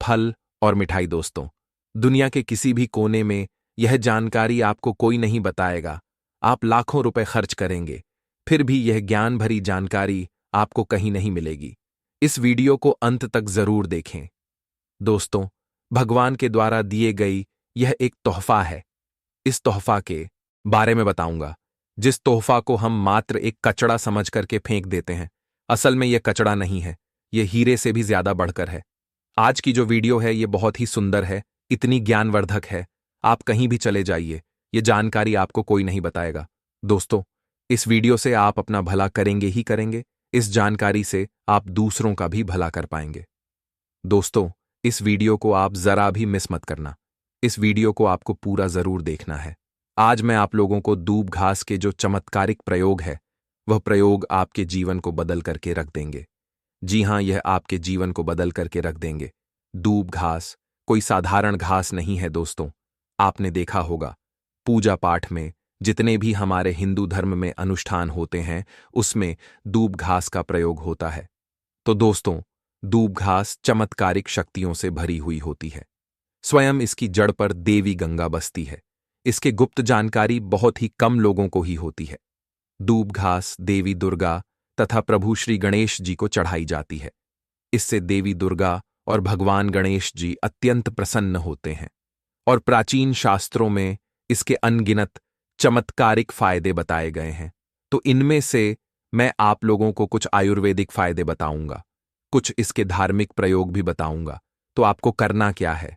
फल और मिठाई दोस्तों, दुनिया के किसी भी कोने में यह जानकारी आपको कोई नहीं बताएगा। आप लाखों रुपए खर्च करेंगे, फिर भी यह ज्ञान भरी जानकारी आपको कहीं नहीं मिलेगी। इस वीडियो को अंत तक जरूर देखें। दोस्तों, भगवान के द्वारा दिए गई यह एक तोहफा है। इस तोहफा के बारे में बताऊंगा, जिस तोहफा को हम मात्र एक कचड़ा समझ करके फेंक देते हैं। असल में यह कचड़ा नहीं है, यह हीरे से भी ज्यादा बढ़कर है। आज की जो वीडियो है ये बहुत ही सुंदर है, इतनी ज्ञानवर्धक है, आप कहीं भी चले जाइए, ये जानकारी आपको कोई नहीं बताएगा। दोस्तों, इस वीडियो से आप अपना भला करेंगे ही करेंगे, इस जानकारी से आप दूसरों का भी भला कर पाएंगे। दोस्तों, इस वीडियो को आप जरा भी मिस मत करना। इस वीडियो को आपको पूरा जरूर देखना है। आज मैं आप लोगों को दूब घास के जो चमत्कारिक प्रयोग है, वह प्रयोग आपके जीवन को बदल करके रख देंगे। जी हां, यह आपके जीवन को बदल करके रख देंगे। दूब घास कोई साधारण घास नहीं है दोस्तों। आपने देखा होगा, पूजा पाठ में जितने भी हमारे हिंदू धर्म में अनुष्ठान होते हैं उसमें दूब घास का प्रयोग होता है। तो दोस्तों, दूब घास चमत्कारिक शक्तियों से भरी हुई होती है। स्वयं इसकी जड़ पर देवी गंगा बसती है। इसके गुप्त जानकारी बहुत ही कम लोगों को ही होती है। दूब घास देवी दुर्गा तथा प्रभु श्री गणेश जी को चढ़ाई जाती है। इससे देवी दुर्गा और भगवान गणेश जी अत्यंत प्रसन्न होते हैं और प्राचीन शास्त्रों में इसके अनगिनत चमत्कारिक फायदे बताए गए हैं। तो इनमें से मैं आप लोगों को कुछ आयुर्वेदिक फायदे बताऊंगा, कुछ इसके धार्मिक प्रयोग भी बताऊंगा। तो आपको करना क्या है,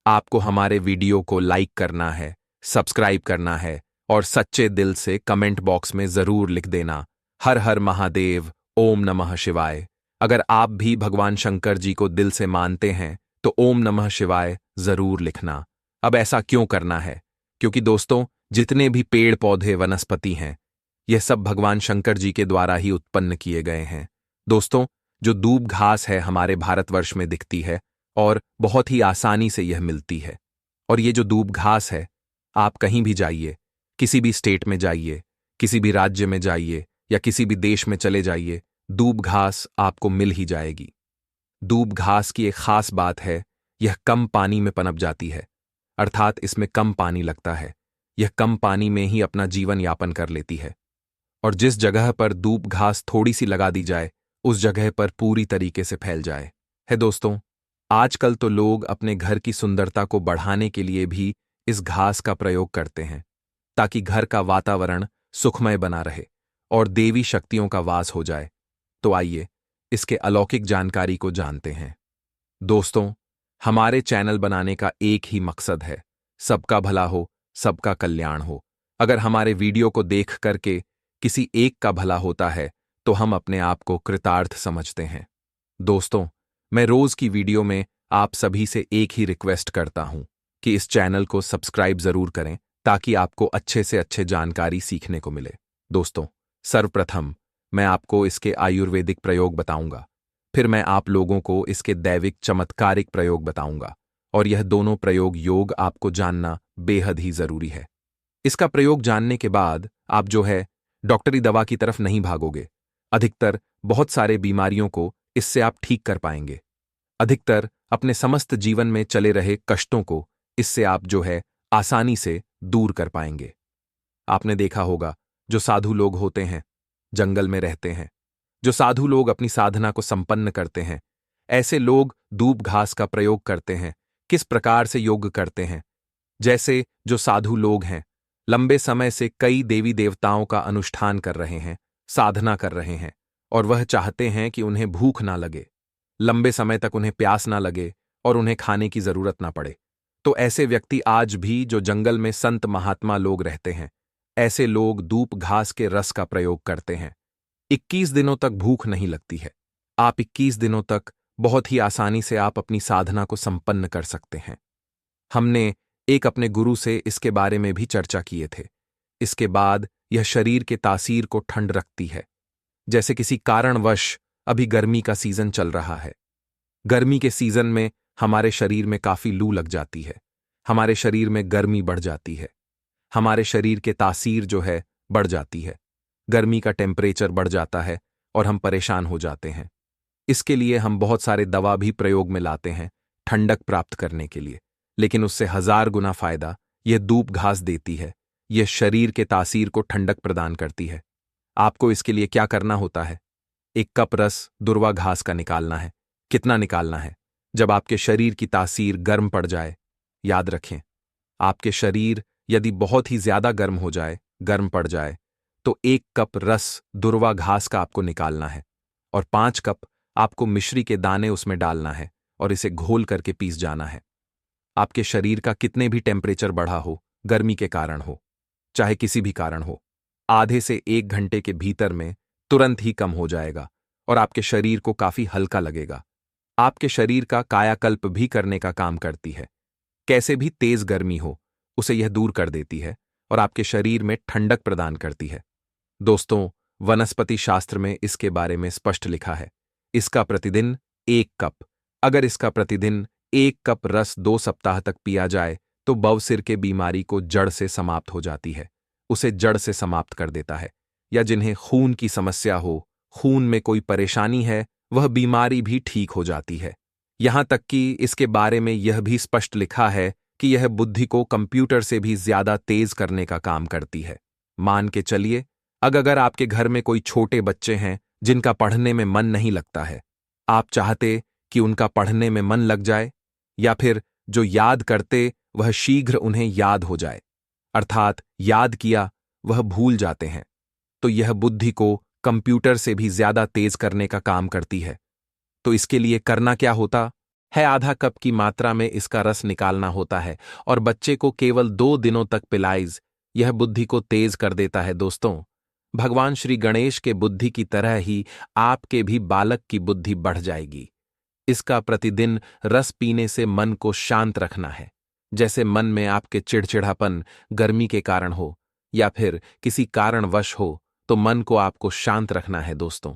आपको हमारे वीडियो को लाइक करना है, सब्सक्राइब करना है और सच्चे दिल से कमेंट बॉक्स में जरूर लिख देना, हर हर महादेव, ओम नमः शिवाय। अगर आप भी भगवान शंकर जी को दिल से मानते हैं तो ओम नमः शिवाय जरूर लिखना। अब ऐसा क्यों करना है? क्योंकि दोस्तों, जितने भी पेड़ पौधे वनस्पति हैं, यह सब भगवान शंकर जी के द्वारा ही उत्पन्न किए गए हैं। दोस्तों, जो दूब घास है हमारे भारतवर्ष में दिखती है और बहुत ही आसानी से यह मिलती है। और ये जो दूब घास है, आप कहीं भी जाइए, किसी भी स्टेट में जाइए, किसी भी राज्य में जाइए या किसी भी देश में चले जाइए, दूब घास आपको मिल ही जाएगी। दूब घास की एक खास बात है, यह कम पानी में पनप जाती है, अर्थात इसमें कम पानी लगता है। यह कम पानी में ही अपना जीवन यापन कर लेती है। और जिस जगह पर दूब घास थोड़ी सी लगा दी जाए, उस जगह पर पूरी तरीके से फैल जाए। है दोस्तों, आजकल तो लोग अपने घर की सुंदरता को बढ़ाने के लिए भी इस घास का प्रयोग करते हैं, ताकि घर का वातावरण सुखमय बना रहे और देवी शक्तियों का वास हो जाए। तो आइए इसके अलौकिक जानकारी को जानते हैं। दोस्तों, हमारे चैनल बनाने का एक ही मकसद है, सबका भला हो, सबका कल्याण हो। अगर हमारे वीडियो को देख करके किसी एक का भला होता है तो हम अपने आप को कृतार्थ समझते हैं। दोस्तों, मैं रोज की वीडियो में आप सभी से एक ही रिक्वेस्ट करता हूं कि इस चैनल को सब्सक्राइब जरूर करें, ताकि आपको अच्छे से अच्छे जानकारी सीखने को मिले। दोस्तों, सर्वप्रथम मैं आपको इसके आयुर्वेदिक प्रयोग बताऊंगा, फिर मैं आप लोगों को इसके दैविक चमत्कारिक प्रयोग बताऊंगा, और यह दोनों प्रयोग योग आपको जानना बेहद ही जरूरी है। इसका प्रयोग जानने के बाद आप जो है डॉक्टरी दवा की तरफ नहीं भागोगे। अधिकतर बहुत सारे बीमारियों को इससे आप ठीक कर पाएंगे। अधिकतर अपने समस्त जीवन में चले रहे कष्टों को इससे आप जो है आसानी से दूर कर पाएंगे। आपने देखा होगा, जो साधु लोग होते हैं, जंगल में रहते हैं, जो साधु लोग अपनी साधना को संपन्न करते हैं, ऐसे लोग दूब घास का प्रयोग करते हैं। किस प्रकार से योग करते हैं? जैसे जो साधु लोग हैं, लंबे समय से कई देवी देवताओं का अनुष्ठान कर रहे हैं, साधना कर रहे हैं, और वह चाहते हैं कि उन्हें भूख ना लगे, लंबे समय तक उन्हें प्यास ना लगे और उन्हें खाने की जरूरत ना पड़े। तो ऐसे व्यक्ति आज भी जो जंगल में संत महात्मा लोग रहते हैं, ऐसे लोग दूब घास के रस का प्रयोग करते हैं। 21 दिनों तक भूख नहीं लगती है। आप 21 दिनों तक बहुत ही आसानी से आप अपनी साधना को संपन्न कर सकते हैं। हमने एक अपने गुरु से इसके बारे में भी चर्चा किए थे। इसके बाद यह शरीर के तासीर को ठंड रखती है। जैसे किसी कारणवश अभी गर्मी का सीजन चल रहा है, गर्मी के सीजन में हमारे शरीर में काफी लू लग जाती है, हमारे शरीर में गर्मी बढ़ जाती है, हमारे शरीर के तासीर जो है बढ़ जाती है, गर्मी का टेम्परेचर बढ़ जाता है और हम परेशान हो जाते हैं। इसके लिए हम बहुत सारे दवा भी प्रयोग में लाते हैं ठंडक प्राप्त करने के लिए, लेकिन उससे 1000 गुना फायदा यह दूब घास देती है। यह शरीर के तासीर को ठंडक प्रदान करती है। आपको इसके लिए क्या करना होता है? 1 कप रस दुर्वा घास का निकालना है। कितना निकालना है? जब आपके शरीर की तासीर गर्म पड़ जाए, याद रखें, आपके शरीर यदि बहुत ही ज्यादा गर्म हो जाए, गर्म पड़ जाए, तो 1 कप रस दुर्वा घास का आपको निकालना है और 5 कप आपको मिश्री के दाने उसमें डालना है और इसे घोल करके पीस जाना है। आपके शरीर का कितने भी टेम्परेचर बढ़ा हो, गर्मी के कारण हो, चाहे किसी भी कारण हो, आधे से 1 घंटे के भीतर में तुरंत ही कम हो जाएगा और आपके शरीर को काफी हल्का लगेगा। आपके शरीर का कायाकल्प भी करने का काम करती है। कैसे भी तेज गर्मी हो, उसे यह दूर कर देती है और आपके शरीर में ठंडक प्रदान करती है। दोस्तों, वनस्पति शास्त्र में इसके बारे में स्पष्ट लिखा है, इसका प्रतिदिन 1 कप, अगर इसका प्रतिदिन 1 कप रस 2 सप्ताह तक पिया जाए तो बवसिर के बीमारी को जड़ से समाप्त हो जाती है, उसे जड़ से समाप्त कर देता है। या जिन्हें खून की समस्या हो, खून में कोई परेशानी है, वह बीमारी भी ठीक हो जाती है। यहां तक कि इसके बारे में यह भी स्पष्ट लिखा है कि यह बुद्धि को कंप्यूटर से भी ज्यादा तेज करने का काम करती है। मान के चलिए, अगर आपके घर में कोई छोटे बच्चे हैं जिनका पढ़ने में मन नहीं लगता है, आप चाहते कि उनका पढ़ने में मन लग जाए, या फिर जो याद करते वह शीघ्र उन्हें याद हो जाए, अर्थात याद किया वह भूल जाते हैं, तो यह बुद्धि को कंप्यूटर से भी ज्यादा तेज करने का काम करती है। तो इसके लिए करना क्या होता है? आधा कप की मात्रा में इसका रस निकालना होता है और बच्चे को केवल 2 दिनों तक पिलाइज। यह बुद्धि को तेज कर देता है दोस्तों। भगवान श्री गणेश के बुद्धि की तरह ही आपके भी बालक की बुद्धि बढ़ जाएगी। इसका प्रतिदिन रस पीने से मन को शांत रखना है। जैसे मन में आपके चिड़चिड़ापन गर्मी के कारण हो या फिर किसी कारणवश हो, तो मन को आपको शांत रखना है दोस्तों।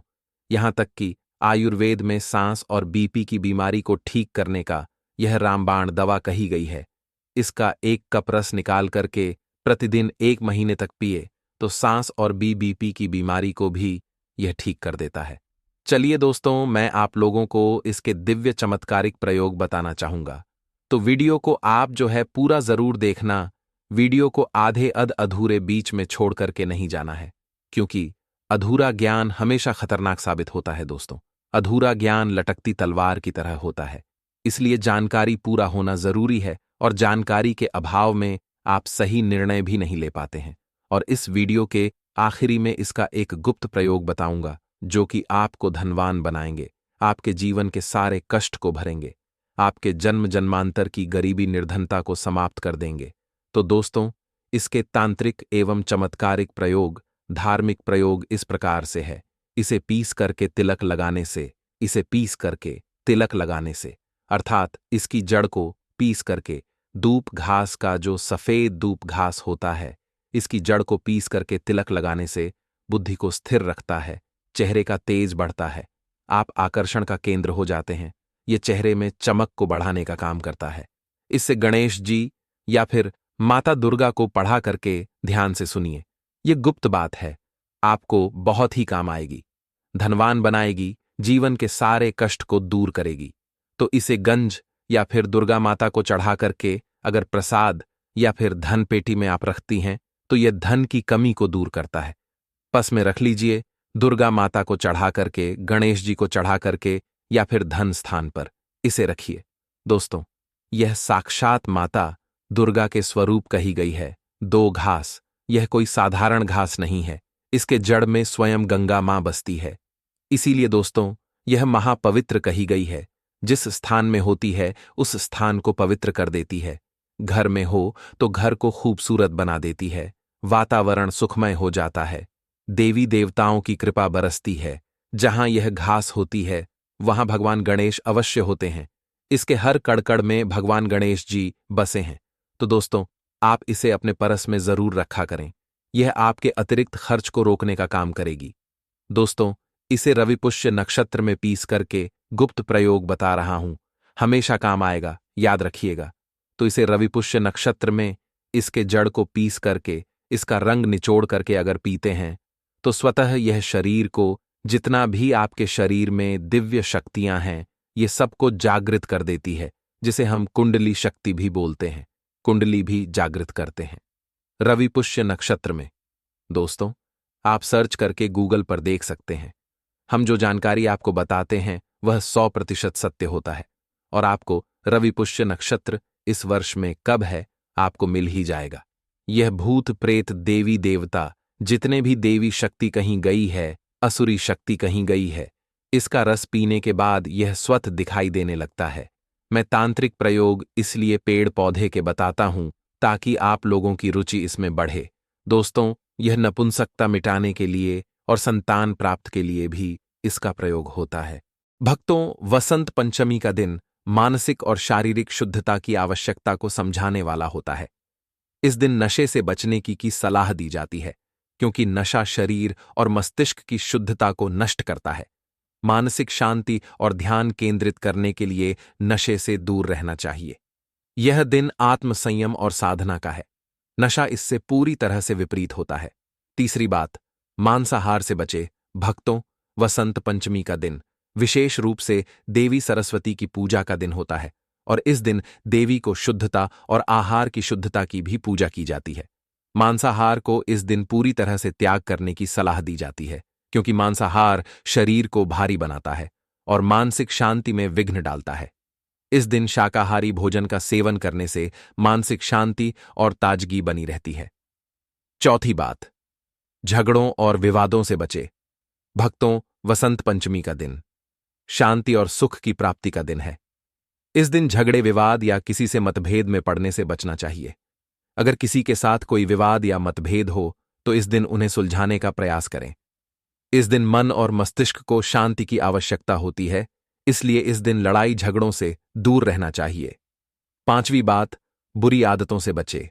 यहां तक कि आयुर्वेद में सांस और बीपी की बीमारी को ठीक करने का यह रामबाण दवा कही गई है। इसका 1 कप रस निकाल करके प्रतिदिन 1 महीने तक पिए तो सांस और बीपी की बीमारी को भी यह ठीक कर देता है। चलिए दोस्तों, मैं आप लोगों को इसके दिव्य चमत्कारिक प्रयोग बताना चाहूंगा, तो वीडियो को आप जो है पूरा जरूर देखना। वीडियो को आधे अधूरे बीच में छोड़ करके नहीं जाना है, क्योंकि अधूरा ज्ञान हमेशा खतरनाक साबित होता है दोस्तों। अधूरा ज्ञान लटकती तलवार की तरह होता है, इसलिए जानकारी पूरा होना जरूरी है, और जानकारी के अभाव में आप सही निर्णय भी नहीं ले पाते हैं। और इस वीडियो के आखिरी में इसका एक गुप्त प्रयोग बताऊंगा, जो कि आपको धनवान बनाएंगे, आपके जीवन के सारे कष्ट को भरेंगे, आपके जन्म जन्मांतर की गरीबी निर्धनता को समाप्त कर देंगे। तो दोस्तों, इसके तांत्रिक एवं चमत्कारिक प्रयोग, धार्मिक प्रयोग इस प्रकार से है। इसे पीस करके तिलक लगाने से, अर्थात इसकी जड़ को पीस करके, दूब घास का जो सफेद दूब घास होता है, इसकी जड़ को पीस करके तिलक लगाने से बुद्धि को स्थिर रखता है, चेहरे का तेज बढ़ता है, आप आकर्षण का केंद्र हो जाते हैं। ये चेहरे में चमक को बढ़ाने का काम करता है। इससे गणेश जी या फिर माता दुर्गा को पढ़ा करके ध्यान से सुनिए। ये गुप्त बात है, आपको बहुत ही काम आएगी, धनवान बनाएगी, जीवन के सारे कष्ट को दूर करेगी। तो इसे गंज या फिर दुर्गा माता को चढ़ा करके अगर प्रसाद या फिर धन पेटी में आप रखती हैं, तो यह धन की कमी को दूर करता है। पस में रख लीजिए, दुर्गा माता को चढ़ा करके, गणेश जी को चढ़ा करके, या फिर धन स्थान पर इसे रखिए। दोस्तों, यह साक्षात माता दुर्गा के स्वरूप कही गई है। 2 घास, यह कोई साधारण घास नहीं है, इसके जड़ में स्वयं गंगा मां बसती है। इसीलिए दोस्तों, यह महापवित्र कही गई है। जिस स्थान में होती है उस स्थान को पवित्र कर देती है। घर में हो तो घर को खूबसूरत बना देती है, वातावरण सुखमय हो जाता है, देवी देवताओं की कृपा बरसती है। जहां यह घास होती है वहां भगवान गणेश अवश्य होते हैं। इसके हर कड़कड़ में भगवान गणेश जी बसे हैं। तो दोस्तों, आप इसे अपने परस में जरूर रखा करें, यह आपके अतिरिक्त खर्च को रोकने का काम करेगी। दोस्तों, इसे रविपुष्य नक्षत्र में पीस करके गुप्त प्रयोग बता रहा हूं, हमेशा काम आएगा, याद रखिएगा। तो इसे रविपुष्य नक्षत्र में इसके जड़ को पीस करके, इसका रंग निचोड़ करके अगर पीते हैं, तो स्वतः यह शरीर को, जितना भी आपके शरीर में दिव्य शक्तियां हैं, ये सबको जागृत कर देती है, जिसे हम कुंडली शक्ति भी बोलते हैं। कुंडली भी जागृत करते हैं रविपुष्य नक्षत्र में। दोस्तों, आप सर्च करके गूगल पर देख सकते हैं। हम जो जानकारी आपको बताते हैं वह 100% सत्य होता है, और आपको रविपुष्य नक्षत्र इस वर्ष में कब है आपको मिल ही जाएगा। यह भूत प्रेत देवी देवता, जितने भी देवी शक्ति कहीं गई है, असुरी शक्ति कहीं गई है, इसका रस पीने के बाद यह स्वतः दिखाई देने लगता है। मैं तांत्रिक प्रयोग इसलिए पेड़ पौधे के बताता हूं ताकि आप लोगों की रुचि इसमें बढ़े। दोस्तों, यह नपुंसकता मिटाने के लिए और संतान प्राप्त के लिए भी इसका प्रयोग होता है। भक्तों, वसंत पंचमी का दिन मानसिक और शारीरिक शुद्धता की आवश्यकता को समझाने वाला होता है। इस दिन नशे से बचने की सलाह दी जाती है, क्योंकि नशा शरीर और मस्तिष्क की शुद्धता को नष्ट करता है। मानसिक शांति और ध्यान केंद्रित करने के लिए नशे से दूर रहना चाहिए। यह दिन आत्मसंयम और साधना का है। नशा इससे पूरी तरह से विपरीत होता है। तीसरी बात, मांसाहार से बचे। भक्तों, वसंत पंचमी का दिन विशेष रूप से देवी सरस्वती की पूजा का दिन होता है, और इस दिन देवी को शुद्धता और आहार की शुद्धता की भी पूजा की जाती है। मांसाहार को इस दिन पूरी तरह से त्याग करने की सलाह दी जाती है, क्योंकि मांसाहार शरीर को भारी बनाता है और मानसिक शांति में विघ्न डालता है। इस दिन शाकाहारी भोजन का सेवन करने से मानसिक शांति और ताजगी बनी रहती है। चौथी बात, झगड़ों और विवादों से बचे। भक्तों, वसंत पंचमी का दिन शांति और सुख की प्राप्ति का दिन है। इस दिन झगड़े विवाद या किसी से मतभेद में पड़ने से बचना चाहिए। अगर किसी के साथ कोई विवाद या मतभेद हो तो इस दिन उन्हें सुलझाने का प्रयास करें। इस दिन मन और मस्तिष्क को शांति की आवश्यकता होती है, इसलिए इस दिन लड़ाई झगड़ों से दूर रहना चाहिए। पांचवी बात, बुरी आदतों से बचे।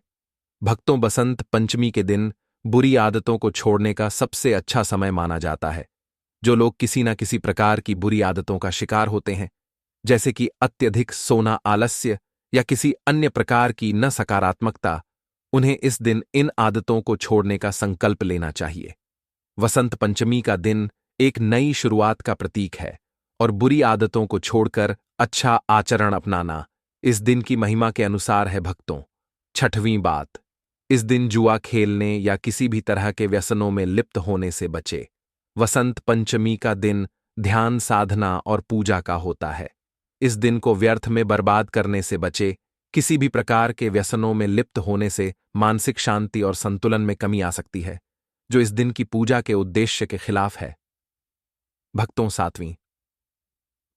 भक्तों, बसंत पंचमी के दिन बुरी आदतों को छोड़ने का सबसे अच्छा समय माना जाता है। जो लोग किसी न किसी प्रकार की बुरी आदतों का शिकार होते हैं, जैसे कि अत्यधिक सोना, आलस्य या किसी अन्य प्रकार की न सकारात्मकता, उन्हें इस दिन इन आदतों को छोड़ने का संकल्प लेना चाहिए। वसंत पंचमी का दिन एक नई शुरुआत का प्रतीक है और बुरी आदतों को छोड़कर अच्छा आचरण अपनाना इस दिन की महिमा के अनुसार है। भक्तों, छठवीं बात, इस दिन जुआ खेलने या किसी भी तरह के व्यसनों में लिप्त होने से बचे। वसंत पंचमी का दिन ध्यान, साधना और पूजा का होता है। इस दिन को व्यर्थ में बर्बाद करने से बचे। किसी भी प्रकार के व्यसनों में लिप्त होने से मानसिक शांति और संतुलन में कमी आ सकती है, जो इस दिन की पूजा के उद्देश्य के खिलाफ है। भक्तों, सातवीं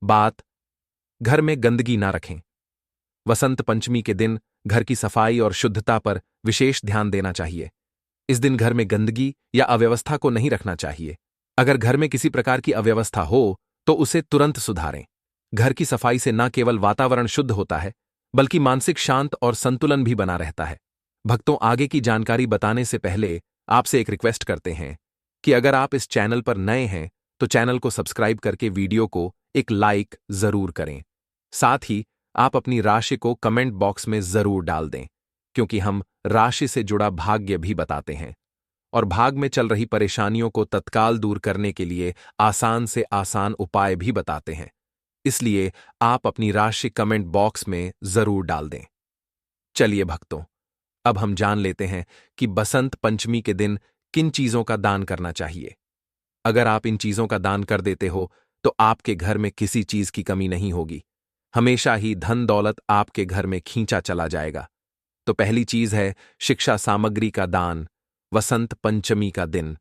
बात, घर में गंदगी ना रखें। वसंत पंचमी के दिन घर की सफाई और शुद्धता पर विशेष ध्यान देना चाहिए। इस दिन घर में गंदगी या अव्यवस्था को नहीं रखना चाहिए। अगर घर में किसी प्रकार की अव्यवस्था हो तो उसे तुरंत सुधारें। घर की सफाई से न केवल वातावरण शुद्ध होता है, बल्कि मानसिक शांत और संतुलन भी बना रहता है। भक्तों, आगे की जानकारी बताने से पहले आपसे एक रिक्वेस्ट करते हैं कि अगर आप इस चैनल पर नए हैं तो चैनल को सब्सक्राइब करके वीडियो को एक लाइक जरूर करें। साथ ही आप अपनी राशि को कमेंट बॉक्स में जरूर डाल दें, क्योंकि हम राशि से जुड़ा भाग्य भी बताते हैं और भाग में चल रही परेशानियों को तत्काल दूर करने के लिए आसान से आसान उपाय भी बताते हैं। इसलिए आप अपनी राशि कमेंट बॉक्स में जरूर डाल दें। चलिए भक्तों, अब हम जान लेते हैं कि बसंत पंचमी के दिन किन चीजों का दान करना चाहिए। अगर आप इन चीजों का दान कर देते हो तो आपके घर में किसी चीज की कमी नहीं होगी। हमेशा ही धन दौलत आपके घर में खींचा चला जाएगा। तो पहली चीज है शिक्षा सामग्री का दान। वसंत पंचमी का दिन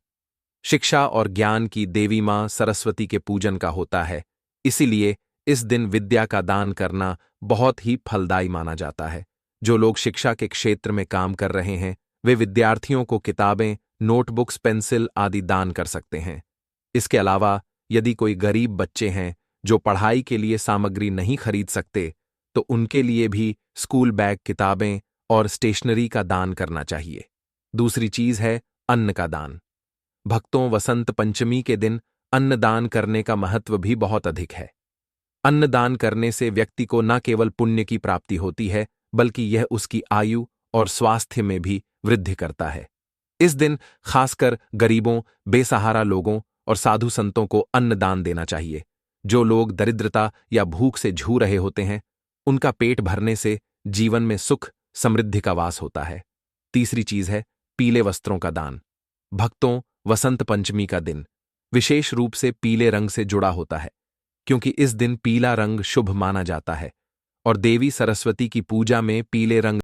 शिक्षा और ज्ञान की देवी मां सरस्वती के पूजन का होता है, इसीलिए इस दिन विद्या का दान करना बहुत ही फलदायी माना जाता है। जो लोग शिक्षा के क्षेत्र में काम कर रहे हैं, वे विद्यार्थियों को किताबें, नोटबुक्स, पेंसिल आदि दान कर सकते हैं। इसके अलावा यदि कोई गरीब बच्चे हैं जो पढ़ाई के लिए सामग्री नहीं खरीद सकते, तो उनके लिए भी स्कूल बैग, किताबें और स्टेशनरी का दान करना चाहिए। दूसरी चीज है अन्न का दान। भक्तों, वसंत पंचमी के दिन अन्न दान करने का महत्व भी बहुत अधिक है। अन्न दान करने से व्यक्ति को न केवल पुण्य की प्राप्ति होती है, बल्कि यह उसकी आयु और स्वास्थ्य में भी वृद्धि करता है। इस दिन खासकर गरीबों, बेसहारा लोगों और साधु संतों को अन्न दान देना चाहिए। जो लोग दरिद्रता या भूख से जूझ रहे होते हैं, उनका पेट भरने से जीवन में सुख, समृद्धि का वास होता है। तीसरी चीज है पीले वस्त्रों का दान। भक्तों, वसंत पंचमी का दिन विशेष रूप से पीले रंग से जुड़ा होता है, क्योंकि इस दिन पीला रंग शुभ माना जाता है और देवी सरस्वती की पूजा में पीले रंग